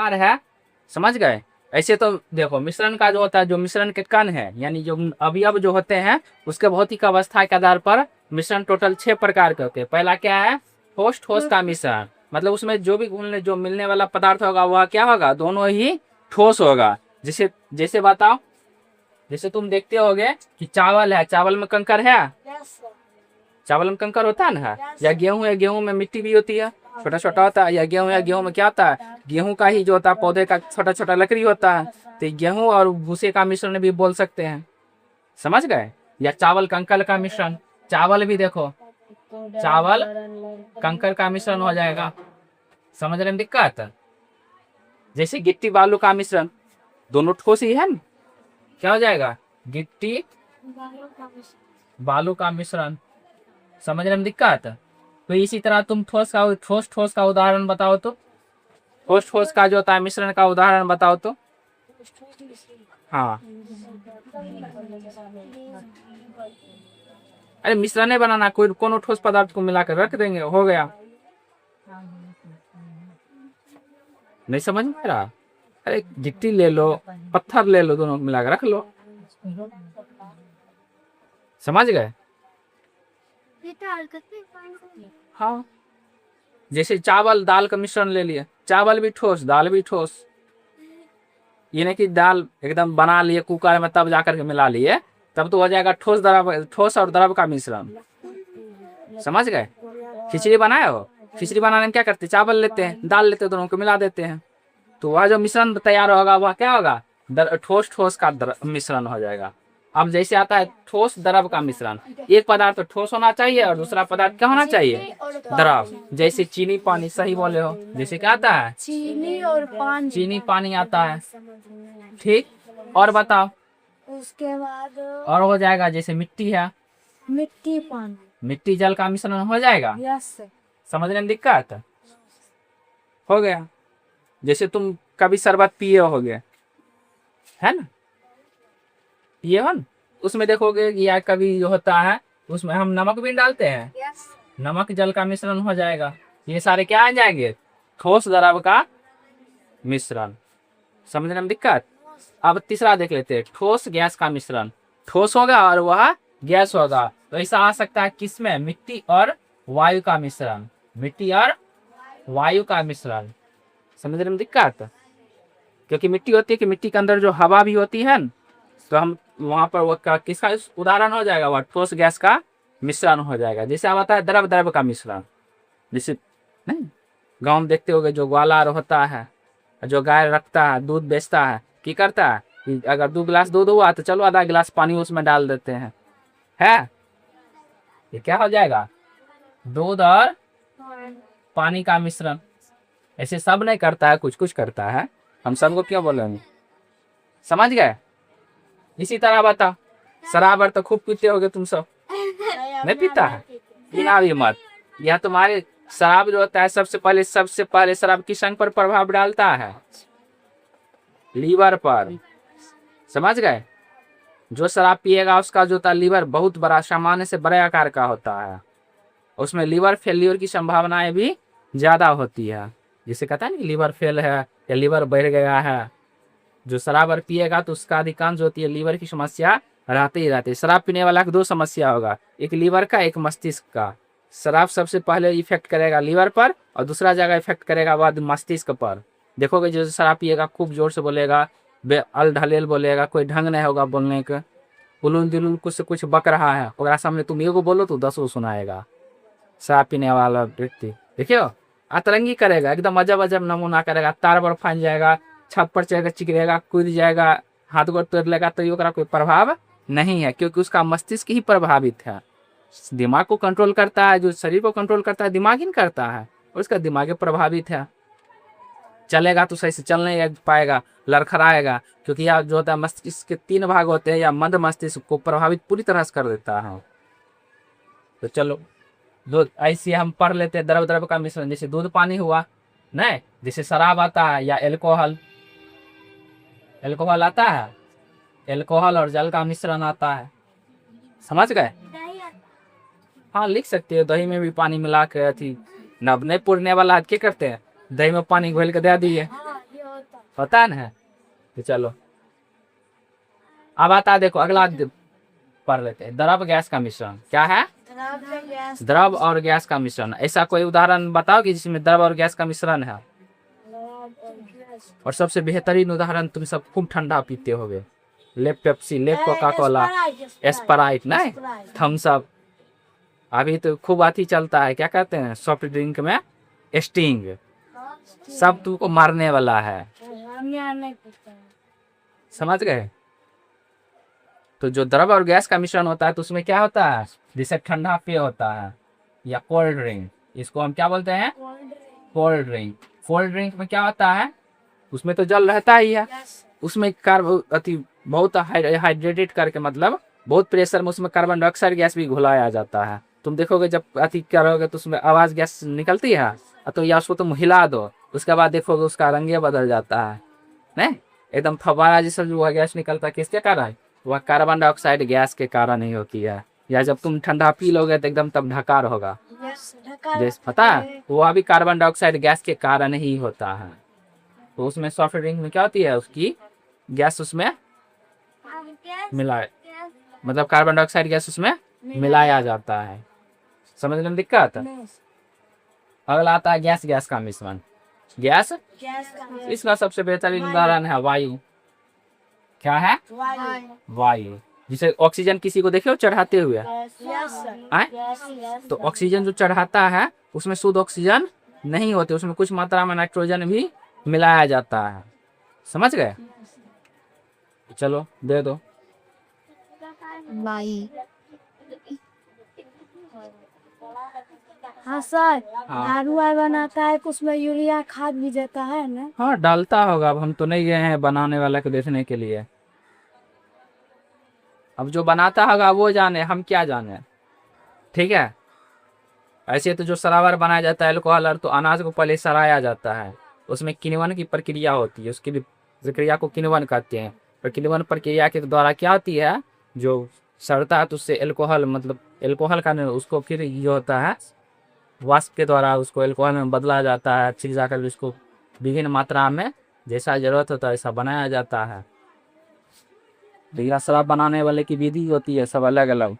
प्रकार है, समझ गए। ऐसे तो देखो मिश्रण का जो होता है, जो मिश्रण के कण है यानी जो अवयव जो होते हैं उसके भौतिक अवस्था के आधार पर मिश्रण टोटल 6 प्रकार के होते हैं। पहला क्या है, ठोस ठोस का मिश्रण, मतलब उसमें जो भी घुलने जो मिलने वाला पदार्थ होगा वह क्या होगा, दोनों ही ठोस होगा। जैसे जैसे बताओ, जैसे तुम देखते होगे कि चावल है, चावल में कंकर है, चावल में कंकर होता है ना, या गेहूं है, गेहूं में मिट्टी भी होती है, छोटा छोटा होता है। या गेहूं है, गेहूं में क्या होता है, गेहूं का ही जो होता है पौधे का छोटा छोटा लकड़ी होता है। तो ये गेहूं और भूसे का मिश्रण भी बोल सकते हैं, समझ गए। या चावल कंकर का मिश्रण, चावल भी देखो, चावल कंकर का मिश्रण हो जाएगा, समझने में दिक्कत। जैसे गिट्टी बालू का मिश्रण, दोनों ठोस ही है ना, क्या हो जाएगा, गिट्टी बालू का मिश्रण, समझने में दिक्कत। तो इसी तरह तुम ठोस ठोस का उदाहरण बताओ तो, ठोस ठोस का जो होता है मिश्रण का उदाहरण बताओ तो। हाँ, अरे मिश्रण नहीं बनाना, कोई कोनो ठोस पदार्थ को मिलाकर रख देंगे, हो गया। नहीं समझ में आ रहा, अरे गिट्टी ले लो, पत्थर ले लो, दोनों मिलाकर रख लो, समझ गए। हाँ, जैसे चावल दाल का मिश्रण ले लिए, चावल भी ठोस दाल भी ठोस, ये नहीं कि दाल एकदम बना लिए कुकर में तब जाकर के मिला लिए, तब तो हो जाएगा ठोस द्रव, ठोस और द्रव का मिश्रण, समझ गए। खिचड़ी बनाए हो, खिचड़ी बनाने में क्या करते हैं, चावल लेते हैं दाल लेते हैं, दोनों को मिला देते हैं, तो वह जो मिश्रण तैयार होगा वह क्या होगा, ठोस ठोस का मिश्रण हो जाएगा। अब जैसे आता है ठोस द्रव का मिश्रण, एक पदार्थ तो ठोस होना चाहिए और दूसरा पदार्थ क्या होना चाहिए, द्रव। जैसे चीनी पानी, सही बोले हो, जैसे क्या आता है, चीनी और पानी, चीनी पानी आता है, ठीक। और बताओ, उसके बाद और हो जाएगा जैसे मिट्टी है, मिट्टी पानी, मिट्टी जल का मिश्रण हो जाएगा, यस समझने में दिक्कत हो गया। जैसे तुम कभी शरबत पिए होगे, है ना, पिए हो ना, उसमें देखोगे कि या कभी जो होता है उसमें हम नमक भी डालते हैं, यस नमक जल का मिश्रण हो जाएगा। ये सारे क्या आ जाएंगे, ठोस द्रव का मिश्रण, समझने में दिक्कत। अब तीसरा देख लेते हैं, ठोस गैस का मिश्रण, ठोस होगा और वह गैस होगा, तो ऐसा आ सकता है किसमें, मिट्टी और वायु का मिश्रण, मिट्टी और वायु का मिश्रण, समझने में दिक्कत। क्योंकि मिट्टी होती है कि मिट्टी के अंदर जो हवा भी होती है न, तो हम वहां पर वो किसका उदाहरण हो जाएगा, वह ठोस गैस का मिश्रण हो जाएगा। जैसे अब आता है द्रव द्रव का मिश्रण, जैसे नहीं गाँव में देखते होगे जो ग्वाला होता है, जो गाय रखता है दूध बेचता है, की करता है कि अगर 2 गिलास दूध हुआ तो चलो आधा गिलास पानी उसमें डाल देते हैं, है ये क्या हो जाएगा, दूध और पानी का मिश्रण। ऐसे सब नहीं करता है, कुछ कुछ करता है, हम सबको क्यों बोलेंगे, समझ गए। इसी तरह बताओ, शराब तो खूब पीते होगे तुम सब, नहीं पीता है, पीना भी मत। यह तुम्हारे शराब जो होता है सबसे पहले शराब किस अंग पर प्रभाव डालता है, लीवर पर, समझ गए। जो शराब पिएगा उसका जो होता है लीवर बहुत बड़ा, सामान्य से बड़े आकार का होता है, उसमें लीवर फेल्योर की संभावनाएं भी ज्यादा होती है। जिसे कहता है ना लीवर फेल है या लीवर बढ़ गया है, जो शराब पिएगा तो उसका अधिकांश होती है लीवर की समस्या रहते ही रहते। शराब पीने वाला की 2 समस्या होगा, एक लीवर का एक मस्तिष्क का। शराब सबसे पहले इफेक्ट करेगा लीवर पर और दूसरा जगह इफेक्ट करेगा बाद मस्तिष्क पर। देखोगे जो शराब पिएगा खूब जोर से बोलेगा, अल ढलेल बोलेगा, कोई ढंग नहीं होगा बोलने का, उलून दिलून कुछ से कुछ बक रहा है, ओकरा सामने तुम एगो बोलो तो 10 सुनाएगा। शराब पीने वाला व्यक्ति देखियो अतरंगी करेगा, एकदम अजब अजब नमूना करेगा, तार पर फान जाएगा, छत पर चढ़ेगा, चिकरेगा, कूद जाएगा, हाथ गोड़ तोड़ लेगा, तो ये कोई प्रभाव नहीं है, क्योंकि उसका मस्तिष्क ही प्रभावित है। दिमाग को कंट्रोल करता है, जो शरीर को कंट्रोल करता है दिमाग ही करता है, और उसका दिमाग प्रभावित है। चलेगा तो सही से चल नहीं पाएगा, लड़खड़ाएगा, क्योंकि यह जो होता है मस्तिष्क के 3 भाग होते हैं, या मध्य मस्तिष्क को प्रभावित पूरी तरह से कर देता है। तो चलो दूध ऐसे हम पढ़ लेते हैं, द्रव द्रव का मिश्रण, जैसे दूध पानी हुआ, नहीं जैसे शराब आता है या एल्कोहल, एल्कोहल आता है, एल्कोहल और जल का मिश्रण आता है, समझ गए। हाँ लिख सकते हो, दही में भी पानी मिला के अथी, नब नहीं पुरने वाला हाथ क्या करते हैं, दही में पानी घोल के दे दिए, होता है ना। तो चलो अब आता है, देखो अगला पढ़ लेते हैं। द्रव गैस का मिश्रण क्या है? द्रव्य गैस द्रव और गैस का मिश्रण। ऐसा कोई उदाहरण बताओ कि जिसमें द्रव और गैस का मिश्रण है। और सबसे बेहतरीन उदाहरण, तुम सब खूब ठंडा पीते होगे, ले पेप्सी, ले कोका कोला, स्प्राइट, नहीं थम्स अप। अभी तो खूब आती चलता है, क्या कहते हैं सॉफ्ट ड्रिंक में, स्टिंग। सब तुमको मारने वाला है, हम यहाँ नहीं पीते हैं। समझ गए। तो जो द्रव और गैस का मिश्रण होता है तो उसमें क्या होता है, जिसे ठंडा पेय होता है या कोल्ड ड्रिंक, इसको हम क्या बोलते हैं? Cold drink. कोल्ड ड्रिंक में क्या होता है, उसमें तो जल रहता ही है, उसमें बहुत हाइड्रेटेड करके, मतलब बहुत प्रेशर में उसमें कार्बन डाइऑक्साइड गैस भी घुलाया जाता है। तुम देखोगे जब करोगे तो उसमें आवाज गैस निकलती है, तो या उसको तुम हिला दो, उसके बाद देखोगे उसका रंग बदल जाता है, नहीं एकदम फव्वारा जैसा जो गैस निकलता है, किसके कारण? वह कार्बन डाइऑक्साइड गैस के कारण ही होती है। या जब तुम ठंडा पी लोगे तो एकदम तब ढकार होगा, जैसे पता है वो भी कार्बन डाइऑक्साइड गैस के कारण ही होता है। तो उसमें सॉफ्ट ड्रिंक में क्या होती है, उसकी गैस उसमें मिलाए, मतलब कार्बन डाइऑक्साइड गैस उसमें मिलाया जाता है। समझने में दिक्कत? अगला आता है गैस गैस का मिश्रण। गैस, इसका सबसे बेहतरीन उदाहरण है वायु। क्या है? वायु। जिसे ऑक्सीजन किसी को देखे हो चढ़ाते हुए, तो ऑक्सीजन जो चढ़ाता है उसमें शुद्ध ऑक्सीजन नहीं होते, उसमें कुछ मात्रा में नाइट्रोजन भी मिलाया जाता है। समझ गए? चलो दे दो। वाई। हाँ सर, दारुआ बनाता है, उसमें यूरिया खाद भी देता है ना? हाँ डालता होगा, अब हम तो नहीं गए हैं बनाने वाला को देखने के लिए, अब जो बनाता होगा वो जाने, हम क्या जाने। ठीक है। ऐसे तो जो सरावर बनाया जाता है अल्कोहल, तो अनाज को पहले सराया जाता है, उसमें किण्वन की प्रक्रिया होती है, उसकी भी प्रक्रिया को किण्वन कहते हैं। और किण्वन प्रक्रिया के द्वारा क्या होती है, जो सड़ता है तो उससे अल्कोहल, मतलब अल्कोहल का उसको फिर ये होता है वाष्प के द्वारा उसको अल्कोहल में बदला जाता है, फिर जाकर उसको विभिन्न मात्रा में जैसा जरूरत होता है ऐसा बनाया जाता है। लेकिन शराब बनाने वाले की विधि होती है सब अलग अलग।